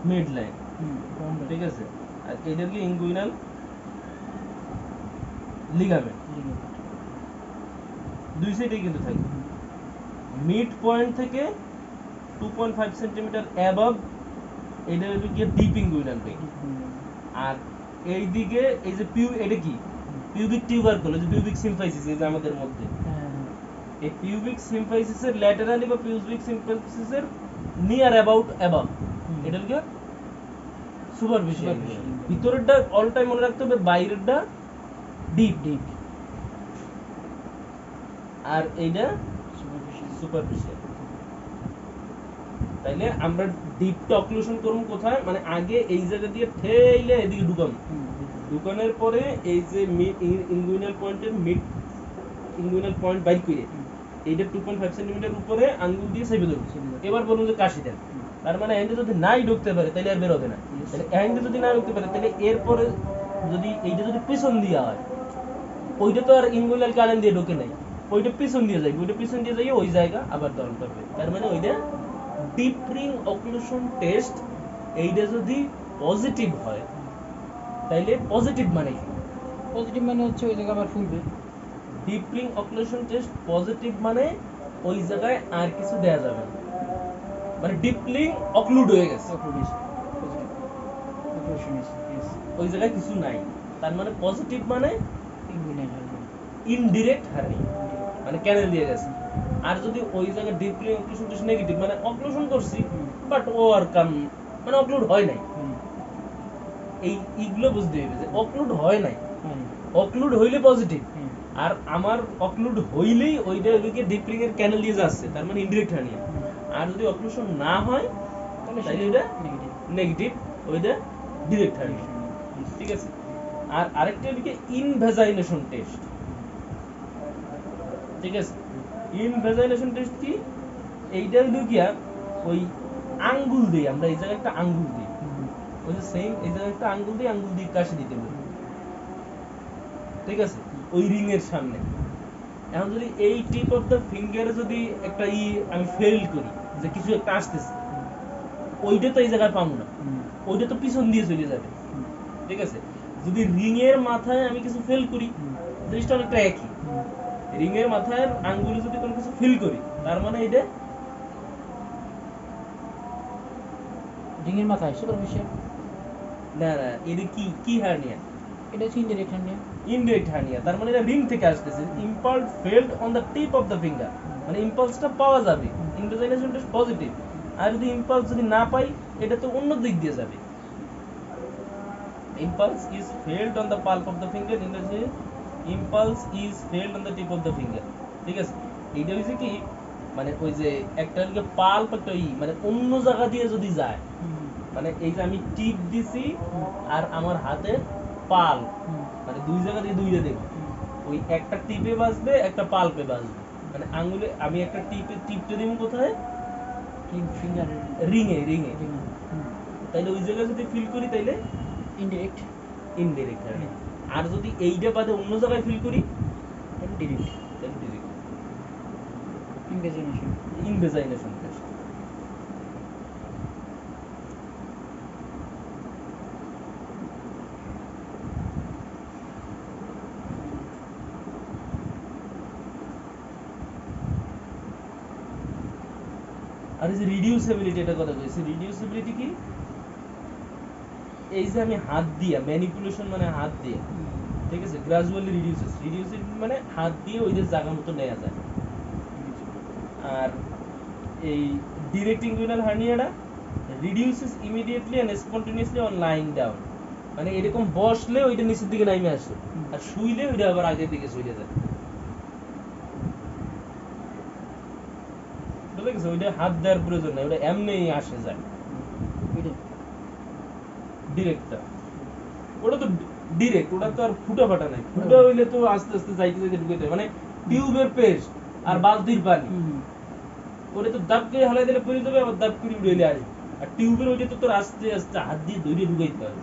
Mid line, ঠিক আছে। আর এটার কি ইনগুইনাল লিগামেন্ট, দুই সাইডেই কিন্তু থাকে। মিড পয়েন্ট থেকে 2.5 সেন্টিমিটার অ্যাবভ এটা হলো গিয়ে ডিপ ইনগুইনাল ভেইন। আর এইদিকে এই যে এটা কি পিউবিক টিউবারকুল, যে পিউবিক সিম্ফাইসিস এই যে আমাদের মধ্যে, এই পিউবিক সিম্ফাইসিসের ল্যাটারালি বা পিউবিক সিম্ফাইসিসের নিয়ার অ্যাবাউট অ্যাবাভ এটা কি সুপারফিশিয়াল। ভিতরেরটা অল টাইম মনে রাখতে হবে, বাইরেরটা ডিপ ডিপ, আর এইটা সুপারফিশিয়াল। তাইলে আমরা ডিপটা অক্লুশন করব কোথায়, মানে আগে এই জায়গা দিয়ে ঠেইলে এদিকে ঢুকাম, ঢুকানোর পরে এই যে ইনগুইনাল পয়েন্টের মিড ইনগুইনাল পয়েন্ট বাইর করে এইটা 2.5 সেন্টিমিটার উপরে আঙ্গুল দিয়ে চেপে ধরবো। এবার বলুন যে কাশি দেন, তার মানে এন্ডে যদি নাই ঢুকতে পারে তাহলে আর বের হবে না। তাহলে এন্ডে যদি না ঢুকতে পারে তাহলে এরপরে যদি এইটা যদি পিছন দিয়ে হয়, ওইটা তো আর ইনগুইনাল কানেল দিয়ে ঢোকে নাই, ওইটা পিছন দিয়ে যাবে, ওইটা পিছন দিয়ে যাই ওই জায়গা আবার ধরন করবে। তার মানে ওইটা ডিপ রিং অক্লুশন টেস্ট এইটা যদি পজিটিভ হয়, তাইলে পজিটিভ মানে কি? পজিটিভ মানে হচ্ছে ওই জায়গা আবার ফুলবে। Deep ring occlusion test positive মানে ওই জায়গায় আর কিছু দেয়া যাবে না, মানে ডিপ রিং অক্লুড হয়ে গেছে, ওই জায়গায় কিছু নাই। তার মানে পজিটিভ মানে ইনডিরেক্ট হার্নিয়া, মানে ক্যানেল দিয়ে গেছে। আর যদি ওই জায়গায় deep ring occlusion test negative, মানে অক্লুশন করছি বাট ও আর কাম মানে অক্লুড হয় নাই, এইগুলো বুঝতে হবে যে অক্লুড হয় নাই। অক্লুড হইলে পজিটিভ, আর আমার অক্লুড হইলেই ওইটা ওইদিকে ডিপ রিং এর ক্যানেল দিয়ে যাচ্ছে, তার মানে ইনডিরেক্ট হার্নিয়া। আর যদি অক্লুশন না হয় তাহলে ওইটা নেগেটিভ, ওইটা ডিরেক্ট হার্নিয়া, ঠিক আছে। আর আরেকটা হচ্ছে ইনভেজাইনেশন টেস্ট, ঠিক আছে। ইনভেজাইনেশন টেস্ট কি? এইটা হলো গিয়া ওই আঙ্গুল দিয়ে, আমরা এই জায়গায় একটা আঙ্গুল দিই, ওই যে সেম এই জায়গায় একটা আঙ্গুল দিয়ে কাশি দিতে পারি, ঠিক আছে, ওই রিং এর সামনে। এখন যদি এই টিপ অফ দ্য ফিঙ্গারে যদি একটা আমি ফেল করি যে কিছু একটা আসতেছে, ওইটা তো এই জায়গায় পাবো না, ওইটা তো পিছন দিয়ে চলে যাবে, ঠিক আছে। যদি রিং এর মাথায় আমি কিছু ফেল করি, জিনিসটা অনেকটা একই। রিং এর মাথায় আঙ্গুলে যদি কোনো কিছু ফিল করি, তার মানে এটা রিং এর মাথায় সুপারফিশিয়াল। না না, এটা কি কি হার্নিয়া? এটা হচ্ছে ইনডিরেক্ট হার্নিয়া। ইনডিরেক্ট হার্নিয়া, তার মানে এটা রিং থেকে আসতেছে। Impulse felt on the tip of the finger, মানে ইম্পালসটা পাওয়া যাবে, ইনভেজাইনেশন টেস্ট পজিটিভ। আর যদি ইম্পালস যদি না পাই, এটা তো অন্য দিক দিয়ে যাবে। Impulse is felt on the pulp of the finger, ইংরেজি impulse is felt on the tip of the finger, ঠিক আছে। এইটা হচ্ছে কি, মানে ওই যে একটা পাল্প একটা মানে অন্য জায়গা দিয়ে যদি যায়, মানে এই যে আমি টিপ দিছি আর আমার হাতের পাল, মানে দুই জায়গা দিয়ে দুইটা দেব, ওই একটা টিপে বাজবে একটা পাল্পে বাজবে। মানে আঙ্গুলে আমি একটা টিপতে দিব কোথায়, রিং এ তাইলে ওই জায়গায় যদি ফিল করি তাইলে ইনডিরেক্ট ইনডিরেক্ট হবে। আর যদি এইটা বাদে অন্য জায়গায় ফিল করি তাহলে ডিরেক্ট। তাহলে ডিরেক্ট। ইনভেজাইনেশন টেস্ট। আর এই যে রিডিউসিবিলিটি, এটা কথা কইছি। রিডিউসিবিলিটি কি? এই যে আমি হাত দিয়ে ম্যানিপুলেশন, মানে হাত দিয়ে, ঠিক আছে, গ্রাজুয়ালি রিডিউসিবিলিটি মানে হাত দিয়ে ওই যে জায়গা মতো নেওয়া যায়। আর এই ডিরেক্ট ইনগুইনাল হার্নিয়াটা reduces immediately and spontaneously on lying down, মানে এরকম বসলে ওইটা নিচের দিকে নামে আসে, আর শুইলে ওইটা আবার আগের দিকে চলে যায়। বুঝলে গেছে? ওইটা হাত দেওয়ার প্রয়োজন নাই, ওটা এমনি আসে যায় ডিরেক্টটা। ওটা তো ডিরেক্ট, ওটা তো আর ফুটা ফাটা নাই। ফুটা হইলে তো আস্তে আস্তে যাইতে যাইতে ঢুকে যায়, মানে টিউবের পেস্ট আর বালতির পানি, ওটা তো দাব করে হালাই দিলে পড়ে যাবে, আবার দাব করে উড়ে আসবে। আর টিউবের ওইটা তো তোর আস্তে আস্তে হাত দিয়ে ধরে ঢুকাইতে হবে।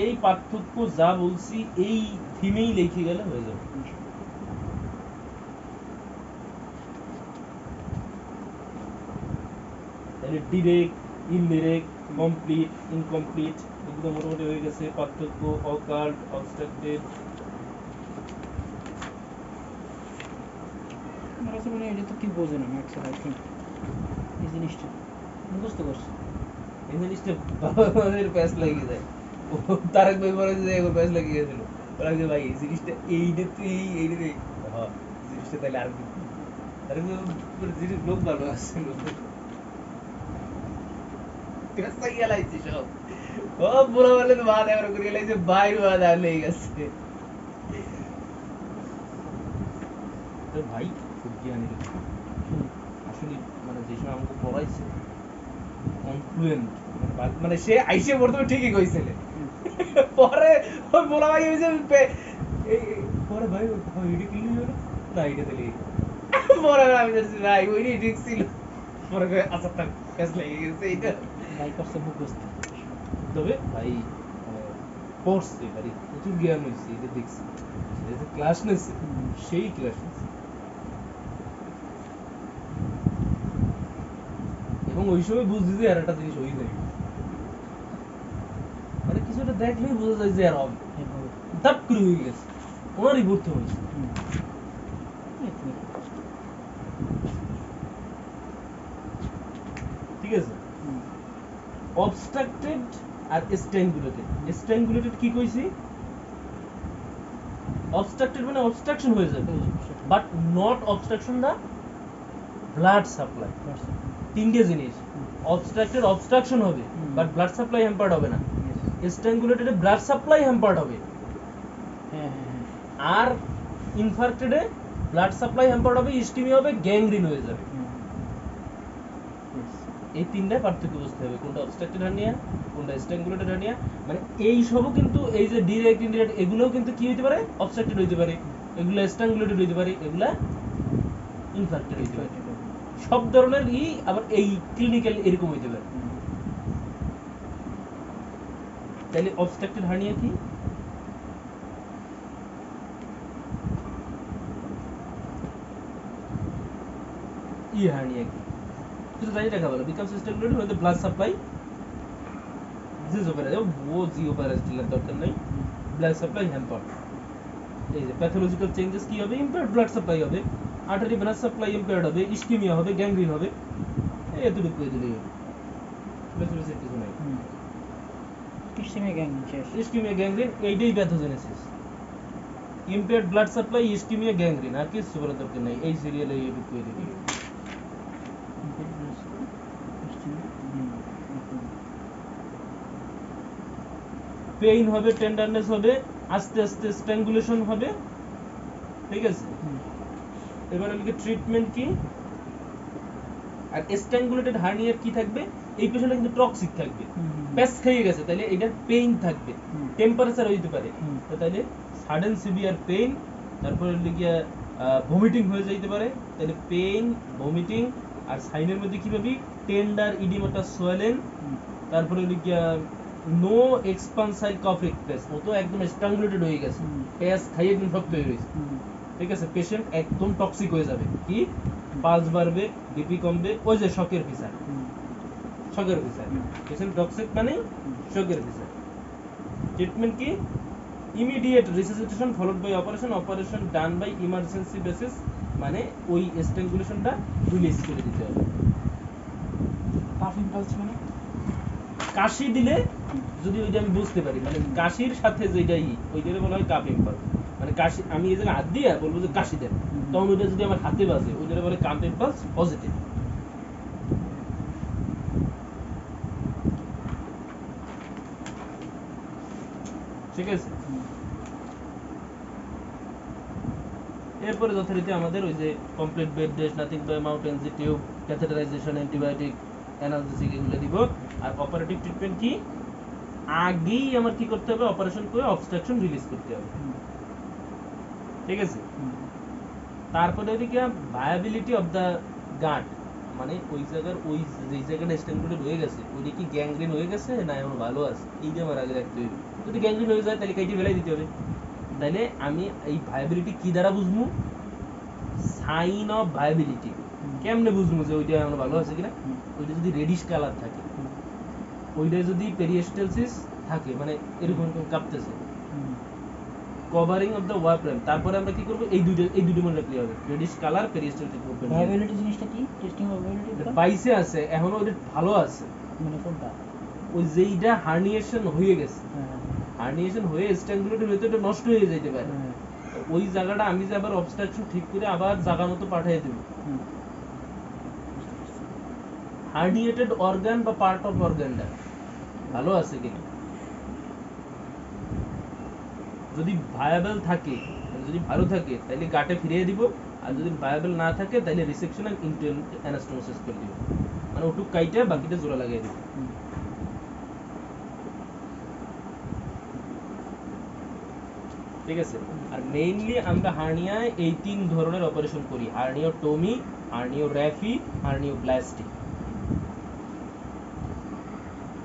এই পার্থক্য যা বলছি এই থিমেই লিখে গেলে হয়ে যাবে। তাহলে ডিরেক্ট, ইনডিরেক্ট, কমপ্লিট, ইনকমপ্লিট এগুলো মোটামুটি হয়ে গেছে। পার্থক্য, অকাল্ট, অবস্ট্রাক্টেড। আমার কাছে মনে হয় এটা তো কি বোঝে না ম্যাথস আই থিঙ্ক এই জিনিসটা মুখস্থ করছে। এই জিনিসটা বাবার প্যাস লাগিয়ে যায়। ও তারেক ভাই বলে যে একবার প্যাস লাগিয়ে গেছিল, ওরা যে ভাই এই জিনিসটা এইটা তুই এইটা তুই, হ্যাঁ জিনিসটা তাহলে আর কি তারেক ভাই জিনিস লোক ভালো আছে, প্যাস লাগিয়ে লাইছে সব। ও পুরো বলে তো বাদ এবার করে লাইছে, বাইরে বাদ আর লেগে গেছে। তো ভাই খুব জ্ঞানী লোক। আসলে মানে যে সময় আমাকে পড়াইছে কনফ্লুয়েন্ট, মানে সে আইসে প্রথমে ঠিকই কইছিল, পরে ওই বলা ভাই হইছে পরে ভাই ভাই এটা কি হলো না এটা দিলি, পরে আমি বলছি ভাই ওইটাই ঠিক ছিল। পরে কই আচ্ছা থাক ক্যাশ লেগে গেছে এটা। ভাই করছে মুখস্থ। তবে ভাই পড়ছে ভাই প্রচুর জ্ঞান হয়েছে, এটা দেখছি যে ক্লাস নিয়েছে, সেই ক্লাস নিয়েছে। এবং ওই সময় বুঝছি যে আর একটা জিনিস হয়ে যায়, মানে কিছুটা দেখলেই বোঝা যায় যে আর হবে, ধাপ করে হয়ে গেছে, ওনারই পড়তে হয়েছে। ঠিক আছে, অবস্ট্রাক্টেড আর স্ট্র্যাঙ্গুলেটেড। স্ট্র্যাঙ্গুলেটেড কি কইছি? অবস্ট্রাক্টেড মানে অবস্ট্রাকশন হয়ে যাবে, but not obstruction the blood supply. তিনটে জিনিস, অবস্ট্রাক্টেড অবস্ট্রাকশন হবে বাট ব্লাড সাপ্লাই হ্যাম্পার্ড হবে না, স্ট্র্যাঙ্গুলেটেডে ব্লাড সাপ্লাই হ্যাম্পার্ড হবে, আর ইনফার্ক্টেডে ব্লাড সাপ্লাই হ্যাম্পার্ড হবে, ইস্টিমিয়া হবে, গ্যাংগ্রিন হয়ে যাবে। এই তিনটা পার্থক্য বুঝতে হবে, কোনটা অবস্ট্রাক্টেড হার্নিয়া, কোনটা স্ট্র্যাঙ্গুলেটেড হার্নিয়া। মানে এই সবও কিন্তু এই যে ডিরেক্ট ইনডিরেক্ট এগুলোও কিন্তু কি হইতে পারে, অবস্ট্রাক্টেড হইতে পারে, এগুলা স্ট্র্যাঙ্গুলেটেড হইতে পারে, এগুলা ইনফার্ক্টেড হইতে পারে। সব ধরনের আবার এই ক্লিনিক্যাল এরকম হইতে পারে। তাহলে অবস্ট্রাক্টেড হার্নিয়া কি? হার্নিয়া কি সেটা জানি রাখা ভালো। বিকাম স্ট্র্যাঙ্গুলেটেড হইতে ব্লাড সাপ্লাই वो জিও প্যারাস্টিলের দরকার নাই, ব্লাড সাপ্লাই হ্যাম্পার। এই যে প্যাথোলজিক্যাল চেঞ্জেস কি হবে, ইম্পেয়ার্ড ব্লাড সাপ্লাই হবে, আর্টারি ভেনাস সাপ্লাই ইম্পেয়ার্ড হবে, ইসকিমিয়া হবে, গ্যাংগ্রিন হবে, এতটুকু কই দিলেই হবে, বেশি কিছু নাই। ইসকিমিয়া গ্যাংগ্রিন এইটাই pathogenesis, impaired blood supply, ischemia gangrene, আর কিছু করার দরকার নাই, এই সিরিয়ালে এইটুকু কই দিলেই হবে। পেইন হবে, টেন্ডারনেস হবে, আস্তে আস্তে স্ট্র্যাঙ্গুলেশন হবে। ঠিক আছে, এবার লিখে ট্রিটমেন্ট কি। আর স্ট্র্যাঙ্গুলেটেড হার্নিয়ার কি থাকবে, এই পেশেন্টটা কিন্তু টক্সিক থাকবে, প্যাস খেয়ে গেছে, তাহলে এটা পেইন থাকবে, টেম্পারেচার হইতে পারে, তো তাহলে সাডেন সিভিয়ার পেইন, তারপরে লিখে ভমিটিং হয়ে যাইতে পারে, তাহলে পেইন, ভমিটিং, আর সাইনের মধ্যে কি পাবি, টেন্ডার ইডিমাটাস সোয়েলেন, তারপরে লিখে নো এক্সপানসাইল কফ এক্সপ্রেস, ও তো একদম স্ট্রাঙ্গুলেটেড হয়ে গেছে, প্যাস খাইয়ে একদম শক্ত হয়ে গেছে। ঠিক আছে, পেশেন্ট একদম টক্সিক হয়ে যাবে, কি পালস বাড়বে, বিপি কমবে, ওই যে শকের ভিসা, শকের ভিসা, পেশেন্ট টক্সিক মানে শকের ভিসা। ট্রিটমেন্ট কি, immediate resuscitation followed by operation, operation done by emergency basis, মানে ওই স্ট্রাঙ্গুলেশনটা রিলিজ করে দিতে হবে। কাফ ইম্পালস মানে কাশি দিলে যদি ওইটা আমি বুঝতে পারি, মানে কাশির সাথে যেটাই ওইটারে বলা হয় কাফ ইম্পালস, মানে কাশি আমি এই জায়গায় হাত দিয়ে বলবো যে কাশি দেন, তখন ওইটা যদি আমার হাতে বাজে ওইটারে বলে কাফ ইম্পালস পজিটিভ। ঠিক আছে, এরপরে যথারীতি আমাদের ওই যে complete bed rest, nothing by mouth NG tube, catheterization, antibiotic, analgesic এগুলো দিব। আর অপারেটিভ ট্রিটমেন্ট কি, আগেই আমার কি করতে হবে, অপারেশন করে অবস্ট্রাকশন রিলিজ করতে হবে। ঠিক আছে, তারপরে এদিকে ভায়াবিলিটি অফ দা গাট, মানে ওই জায়গার ওই যেই জায়গাটা স্ট্যাঙ্গুলেটেড হয়ে গেছে ওইটা কি গ্যাংগ্রিন হয়ে গেছে না এমন ভালো আছে, এইটা আমার আগে রাখতে হবে। যদি গ্যাংগ্রিন হয়ে যায় তাহলে কাইটি ফেলাই দিতে হবে। তাহলে আমি এই ভায়াবিলিটি কি দ্বারা বুঝবো, সাইন অফ ভায়াবিলিটি কেমনে বুঝবো যে ওইটা আমরা ভালো আছে কিনা? হুম। ওইটা যদি রেডিশ কালার থাকে, হুম। ওইটা যদি পেরিস্টালসিস থাকে, মানে এরকম এরকম কাঁপতেছে, হুম। কভারিং অফ দ্য ওয়ারপ্রেম, তারপরে আমরা কি করব? এই দুটো মনে রাখলে হবে, radish colour peristalsis open. Viability জিনিসটা কি? টেস্টিং ভায়াবিলিটি এটা বাইসে আছে, এখনো ওইটা ভালো আছে, মানে কোনটা? ওই যেইটা হার্নিয়েশন হয়ে গেছে, হ্যাঁ। হার্নিয়েশন হয়ে স্ট্যাঙ্গুলেটের ভেতরে নষ্ট হয়ে যেতে পারে, হ্যাঁ। ওই জায়গাটা আমি যে আবার অবস্ট্রাকশন ঠিক করে আবার জায়গা মতো পাঠিয়ে দেব। হুম। হার্নিয়েটেড অর্গান বা পার্ট অফ অর্গানটা ভালো আছে কিনা, যদি ভায়াবল থাকে, যদি ভালো থাকে তাহলে গাটে ফিরিয়ে দিব, আর যদি ভায়াবল না থাকে তাহলে রিসেকশন এন্ড ইন্টারনাল অ্যানাস্টোমোসিস করে দিব, মানে ওটুক কাইটা বাকিটা জোড়া লাগিয়ে দিব। হুম। ঠিক আছে? আর মেইনলি আমরা হার্নিয়ায় এই 3 ধরনের অপারেশন করি: হার্নিওটমি, হার্নিওগ্রাফি, হার্নিওপ্লাস্টি।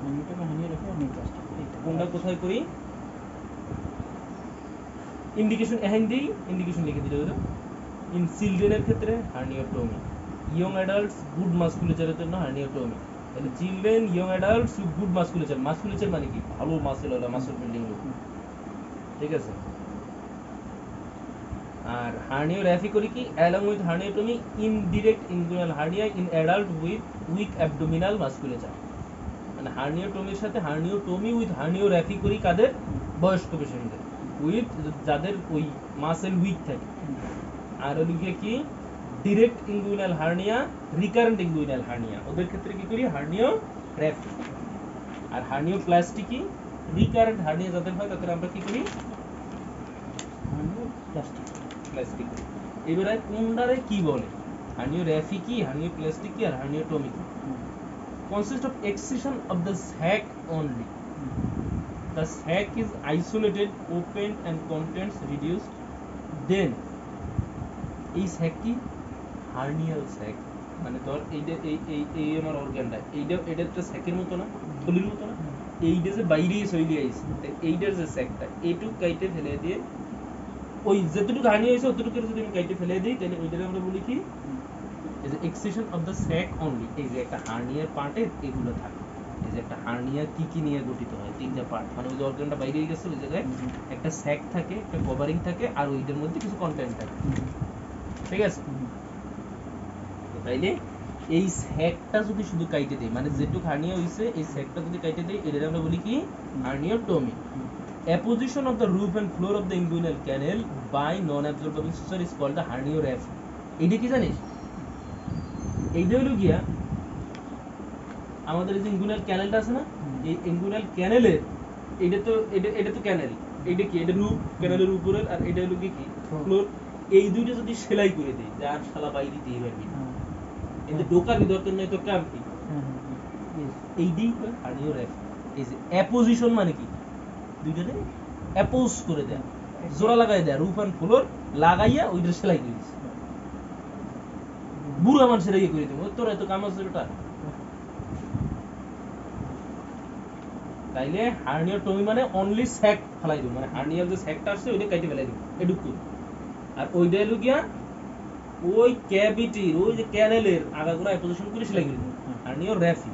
হানিটাকে হানিয়ে রেখে আর নিয়ে প্লাস্টিক কোনটা কোথায় করি? ইন্ডিকেশন এখান দিই, ইন্ডিকেশন লিখে দিলে হলো। ইন চিলড্রেনের ক্ষেত্রে হার্নিওটমি, ইয়ং অ্যাডাল্টস গুড মাসকুলেচারের জন্য হার্নিওটমি। তাহলে children, young adults with good musculature, musculature মানে কি? ভালো মাসেল ওরা, মাসল বিল্ডিং লোক। ঠিক আছে? আর হার্নিওগ্রাফি করি কি? Along with herniotomy indirect inguinal hernia in adult with weak abdominal musculature. মানে হার্নিওটমির সাথে হার্নিওটমি উইথ হার্নিওগ্রাফি করি কাদের? বয়স্ক পেশেন্টদের, উইথ যাদের ওই মাসেল উইক থাকে। আর ওদিকে কি? Direct inguinal hernia, recurrent inguinal hernia, ওদের ক্ষেত্রে কি করি? হার্নিওগ্রাফি। আর হার্নিওপ্লাস্টি কি? রিকারেন্ট হার্নিয়া যাদের হয় তাদের আমরা কি করি? প্লাস্টিক। প্লাস্টিক। এবারে কোনটারে কি বলে? হার্নিওগ্রাফি কি, হার্নিওপ্লাস্টি কি, আর হার্নিওটমি কি? Consist of excision of the sac only. The sac is isolated, opened and contents reduced. Then এই sac কি? Hernial sac। মানে ধর এইটা এই আমার অর্গানটা, এইটা এটা একটা স্যাকের মতো না, থলির মতো না, এইটা যে বাইরেই চলে আইছে, এইটার যে স্যাকটা এইটুক কাইটে ফেলে দিয়ে, ওই যতটুকু হার্নিয়া হয়েছে অতটুকু যদি আমি কাইটে ফেলে দিই, তাহলে ওইটাকে আমরা বলি কি? এই যে excision of the sec only. এই যে একটা হার্নিয়ার পার্টে এগুলো থাকে, এই যে একটা হার্নিয়া কি কি নিয়ে গঠিত হয়? 3টা পার্ট, মানে ওই যে অর্গানটা বাইরে গেছে ওই জায়গায় একটা স্যাক থাকে, একটা কভারিং থাকে, আর ওইটার মধ্যে কিছু কন্টেন্ট থাকে। ঠিক আছে? তো তাইলে এই স্যাকটা যদি শুধু কাইটে দেই, মানে যেটুক হার্নিয়া হইছে এই স্যাকটা যদি কাইটে দেই, এটাকে আমরা বলি কি? হার্নিওটমি। Apposition of the roof and floor of the inguinal canal by non-absorbable suture is called the herniorrhaphy. এইটা কি জানিস? এইটা হলো গিয়া আমাদের এই যে ইনগুইনাল ক্যানেলটা আছে না, এই ইনগুইনাল ক্যানেলের এটা তো ক্যানেল, এইটা কি? এটা রুফ, ক্যানেলের উপরের, আর এটা হলো কি ফ্লোর। এই দুইটা যদি সেলাই করে দেই, যে আর শালা বাইরে দিয়ে পারবি না, এতে ঢোকার কি দরকার নেই, তো কাম কি? এইটাই হার্নিওর‍্যাফি। এই যে অ্যাপোজিশন মানে কি? দুইটাতে অ্যাপোজ করে দেয়া, জোড়া লাগাই দেয়া, রুফ অ্যান্ড ফ্লোর লাগাইয়া ওইটা সেলাই করে দিচ্ছে। বুড়া মানুষের ইয়ে করে দেবো, তোর এত কাম আছে ওটা। তাইলে হার্নিওটমি মানে অনলি স্যাক ফেলাই দেবো, মানে হার্নিয়ার যে স্যাকটা আসছে ওইটা কাইটে ফেলাই দেবো, এটুকু। আর ওইটা হলো গিয়া ওই ক্যাভিটির ওই যে ক্যানেলের আগাগোড়া অ্যাপোজিশন করে সেলাই করে দেবো, হার্নিওর‍্যাফি।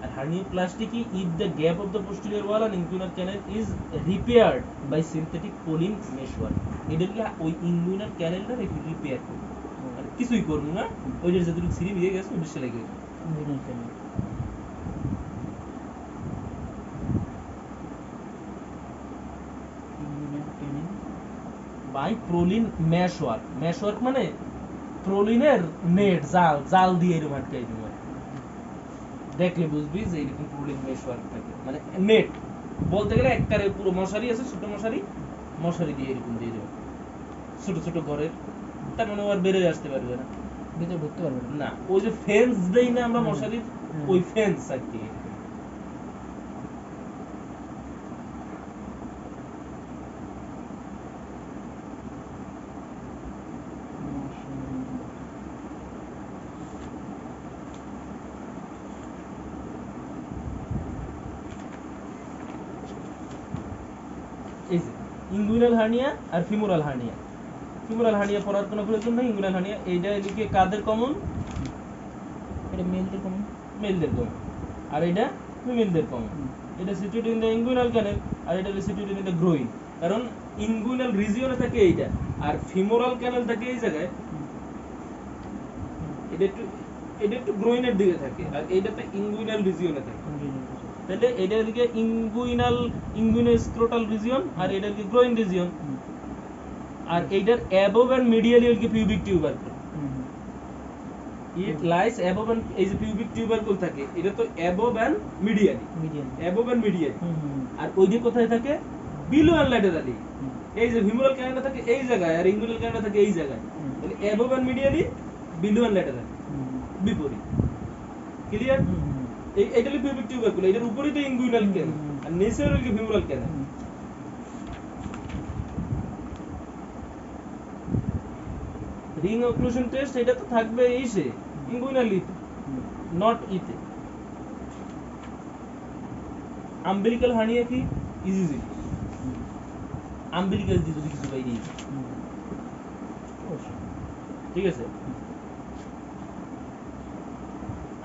আর হার্নিওপ্লাস্টি কি? If the gap of the posterior wall and inguinal canal is repaired by synthetic prolene meshwork. এটা কি? ওই ইনগুইনাল ক্যানেলটা রিপেয়ার করবো, মানে কিছুই করবো না, ওই যে যেটুকু সিঁড়ি দিয়ে গেছে ওই সেলাই করে দেবো। By proline মেশওয়ার্ক। মেশওয়ার্ক মানে প্রোলিনের নেট, জাল, জাল দিয়ে এরকম আটকাই দেবো। দেখলে বুঝবি যে এরকম প্রোলিন মেশওয়ার্ক থাকে, মানে নেট বলতে গেলে একটারে পুরো মশারি আছে, ছোট মশারি, মশারি দিয়ে এরকম দিয়ে দেবো ছোট ছোট ঘরের, তার মানে আর বেড়ে আসতে পারবে না, ভিতরে ঢুকতে পারবে না। না ওই যে ফেন্স দেই না আমরা মশারির, ওই ফেন্স আর কি। এই যে ইনগুইনাল হার্নিয়া আর ফিমোরাল হার্নিয়া, ফিমোরাল হার্নিয়া পড়ার কোনো প্রয়োজন নেই। ইঙ্গুইনাল হার্নিয়া এইটা এদিকে কাদের কমন? এটা মেলদের কমন। মেলদের কমন। আর এটা ফিমেলদের কমন। এটা সিচুয়েটেড ইন দ্য ইঙ্গুইনাল ক্যানেল আর এটা সিচুয়েটেড ইন দ্য গ্রোইন। কারণ ইঙ্গুইনাল রিজিয়নে থাকে এইটা আর ফিমোরাল ক্যানেল থাকে এই জায়গায়। এটা একটু গ্রোইনের দিকে থাকে আর এইটাতে ইঙ্গুইনাল রিজিয়নে থাকে। তাহলে এটার দিকে ইঙ্গুইনোস্ক্রোটাল রিজিয়ন আর এটার দিকে গ্রোইন রিজিয়ন। আর এইটার অ্যাবভ এন্ড মিডিয়ালি হচ্ছে pubic tubercle. It lies above and এই যে পিউবিক টিউবারকুল থাকে এটা তো above and medially. Above and medially. আর ওই যে কোথায় থাকে? Below and laterally. এই যে ফিমোরাল ক্যানেলটা থাকে এই জায়গায় আর ইঙ্গুইনাল ক্যানেলটা থাকে এই জায়গায়। তাহলে above and medially, below and laterally. বিপরীত। ক্লিয়ার? এইটা হলো পিউবিক টিউবারকুল। এটার উপরেই তো ইঙ্গুইনাল ক্যানেল আর নিচে হলো কি ফিমোরাল ক্যানেল। রিং অক্লুশন টেস্ট এটা তো থাকবে এইসে ইঙ্গুইনালি, নট ইতে। আম্বিলিক্যাল হার্নিয়া কি? ইজি। আম্বিলিক্যাল দিয়ে যদি কিছু বাইরে যায়, ঠিক আছে?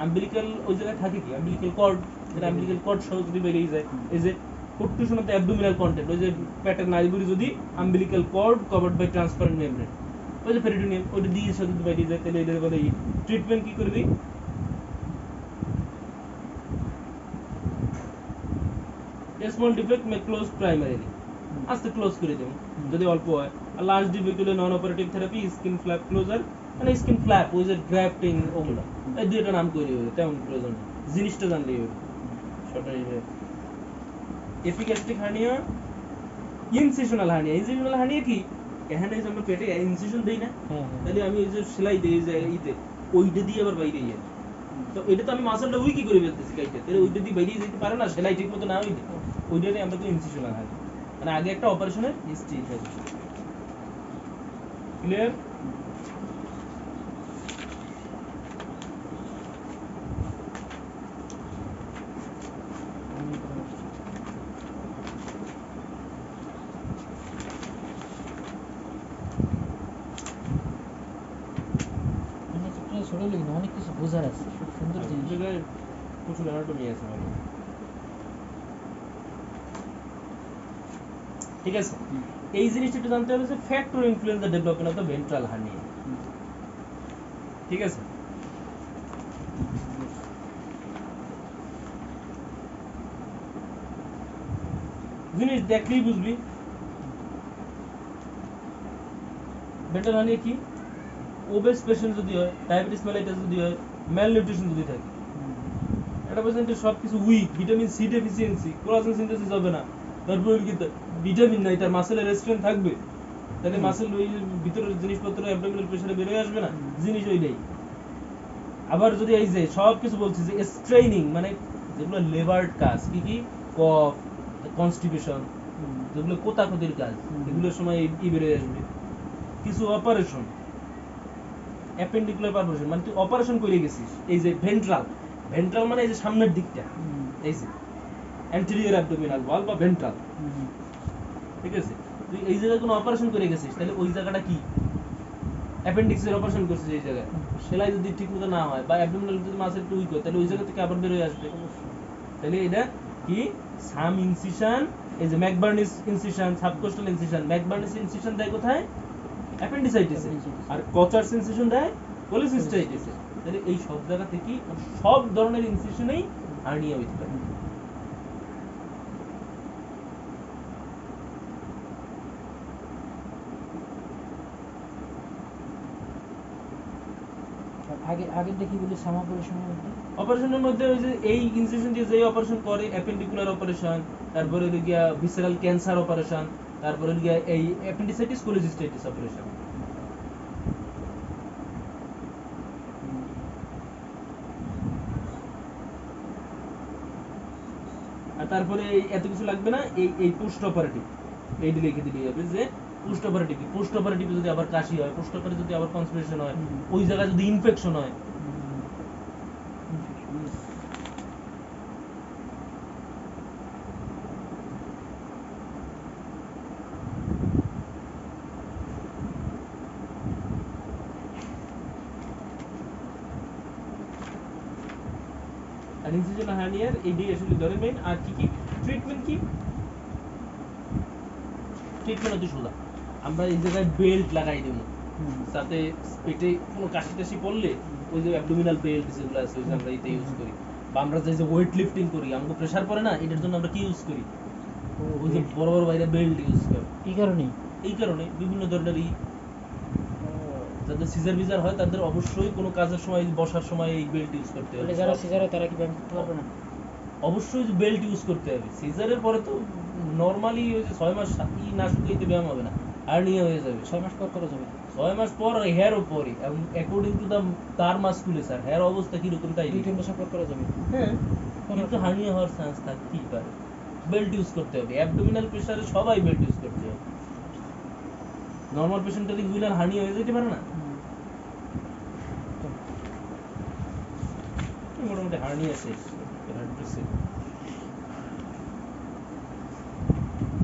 আম্বিলিক্যাল ওই জায়গায় থাকে কি? আম্বিলিক্যাল কর্ড, যেটা আম্বিলিক্যাল কর্ড সহ যদি বেরিয়ে যায়, এই যে প্রত্যুষণতে অ্যাবডোমিনাল কন্টেন্ট, ওই যে পেটের নাড়িভুঁড়ি যদি umbilical cord covered by transparent membrane, ওই যে পেরিটোনিয়াম, ওইটা দিয়ে সাথে যদি বেরিয়ে যায় তাহলে এটার বলে ট্রিটমেন্ট কি করবি? Small defect may close primarily, আস্তে ক্লোজ করে দেবো যদি অল্প হয়। আর লার্জ ডিফেক্ট হলে non operative therapy, skin flap closure, মানে স্কিন ফ্ল্যাপ, ওই যে গ্রাফটিং, ওগুলো এই দুইটা নাম করে হবে, তেমন প্রয়োজন নেই, জিনিসটা জানলেই হবে। Epigastric hernia, incisional hernia. Incisional hernia কি? এখানে যে আমরা পেটে ইনসিশন দেই না, তাহলে আমি ওই যে সেলাই দেই যে ইতে, ওইটা দিয়ে আবার বাইরে যায়। তো এটা তো আমি মাসলটা উই কি করে ফেলতেছি কাইতে, তাহলে ওইটা দিয়ে বাইরে যেতে পারে না, সেলাই ঠিক মতো না হইলে ওইটারে আমরা তো ইনসিশনাল হার্নিয়া, মানে আগে একটা অপারেশনের হিস্ট্রি থাকে। ক্লিয়ার? ছোট লিখি অনেক কিছু বোঝার আছে, খুব সুন্দর জিনিস। প্রচুর অ্যানাটমি আছে মানে, ঠিক আছে? এই জিনিসটা একটু জানতে হবে যে factor influence the development of the ventral hernia, ঠিক আছে? জিনিস দেখলেই বুঝবি ভেন্ট্রাল হার্নিয়া কি। ওবেস পেশেন্ট যদি হয়, ডায়াবেটিস মেলাইটাস যদি হয়, ম্যাল নিউট্রিশন যদি থাকে, একটা পেশেন্টের সবকিছু weak, vitamin C deficiency, collagen synthesis হবে না, তারপরে কি ভিটামিন নাই, তার মাসেলের রেস্টুরেন্ট থাকবে, তাহলে মাসেল ওই ভিতরের জিনিসপত্র অ্যাবডোমিনাল প্রেসারে বেরিয়ে আসবে না, জিনিস ওইটাই। আবার যদি এই যে সব কিছু বলছি যে স্ট্রেইনিং, মানে যেগুলো লেবার্ড কাজ, কি কি? কফ, কনস্টিপেশন, যেগুলো কোতাকুতির কাজ, এগুলোর সময় ই বেরিয়ে আসবে। কিছু অপারেশন, অ্যাপেন্ডিকুলার পারফোরেশন, মানে তুই অপারেশন করে গেছিস, এই যে ভেন্ট্রাল, ভেন্ট্রাল মানে এই যে সামনের দিকটা, এই যে অ্যান্টেরিয়র অ্যাবডোমিনাল ওয়াল বা ভেন্ট্রাল, ঠিক আছে? তুই এই জায়গায় কোনো অপারেশন করে গেছিস, তাহলে ওই জায়গাটা কি? অ্যাপেন্ডিক্সের অপারেশন করছিস এই জায়গায়, সেলাই যদি ঠিকমতো না হয় বা অ্যাবডোমিনাল যদি মাসেল একটু উইক হয়, তাহলে ওই জায়গা থেকে আবার বের হয়ে আসবে। তাহলে এটা কি? সাম ইনসিশন, এই যে ম্যাকবার্নিস ইনসিশন, সাবকোস্টাল ইনসিশন। ম্যাকবার্নিস ইনসিশন দেয় কোথায়? অ্যাপেন্ডিসাইটিসে। আর কচার ইনসিশন দেয় কোলিসিস্টাইটিসে। তাহলে এই সব জায়গা থেকে সব ধরনের ইনসিশনেই হার্নিয়া হইতে পারে। আগে আগে দেখি বলি সাম অপারেশনের মধ্যে, অপারেশনের মধ্যে ওই যে এই ইনসিশন দিয়ে যে অপারেশন করে, অ্যাপেন্ডিকুলার অপারেশন, তারপরে গিয়া ভিসেরাল ক্যান্সার অপারেশন, তারপরে গিয়া এই অ্যাপেন্ডিসাইটিস কোলিসিস্টাইটিস অপারেশন। আর তারপরে এত কিছু লাগবে না, এই এই পোস্ট অপারেটিভ এইটি লিখে দিলেই হবে যে পোস্ট অপারেটিভ। পোস্ট অপারেটিভ যদি আবার কাশি হয়, পোস্ট অপারেটিভ যদি আবার কনস্পিরেশন হয়, ওই জায়গায় যদি ইনফেকশন হয়, আর ইনসিশন হার্নিয়ার এডি আসলে ধরে মেইন। আর কি ট্রিটমেন্ট কি? ট্রিটমেন্ট অতি সোজা, আমরা এই জায়গায় বেল্ট লাগাই দেব, যাতে পেটে কোনো কাশি টাশি পড়লে ওই যে অ্যাবডোমিনাল বেল্ট যেগুলো আছে ওই যে আমরা এটা ইউজ করি। বা আমরা যে ওয়েট লিফটিং করি, আমাকে প্রেসার পড়ে না, এটার জন্য আমরা কি ইউজ করি? ওই যে বড় বড় বাইরে বেল্ট ইউজ করে। এই কারণে বিভিন্ন ধরনের যাদের সিজার ভিজার হয় তাদের অবশ্যই কোনো কাজের সময় বসার সময় এই বেল্ট ইউজ করতে হবে। যারা সিজার হয় তারা কি ব্যায়াম করতে পারবে না? অবশ্যই বেল্ট ইউজ করতে হবে। সিজারের পরে তো নরমালি ওই যে 6 মাস না শুকাইতে ব্যায়াম হবে না, হার্নিয়া হয়ে যাবে। 6 মাস পর করা যাবে? 6 মাস পর হেয়ার উপরে, অ্যাকর্ডিং টু তার মাসকুলেচার হেয়ার অবস্থা কিরকম তাই 2-3 বছর পর করা যাবে? হ্যাঁ, কিন্তু হার্নিয়া হওয়ার চান্স থাকতেই পারে। বেল্ট ইউজ করতে হবে, অ্যাবডোমিনাল প্রেসারে সবাই বেল্ট ইউজ করতে হবে। নরমাল পেশেন্টের ইনগুইনাল হার্নিয়া হয়ে যেতে পারে না, মোটামুটি হার্নিয়া শেষ।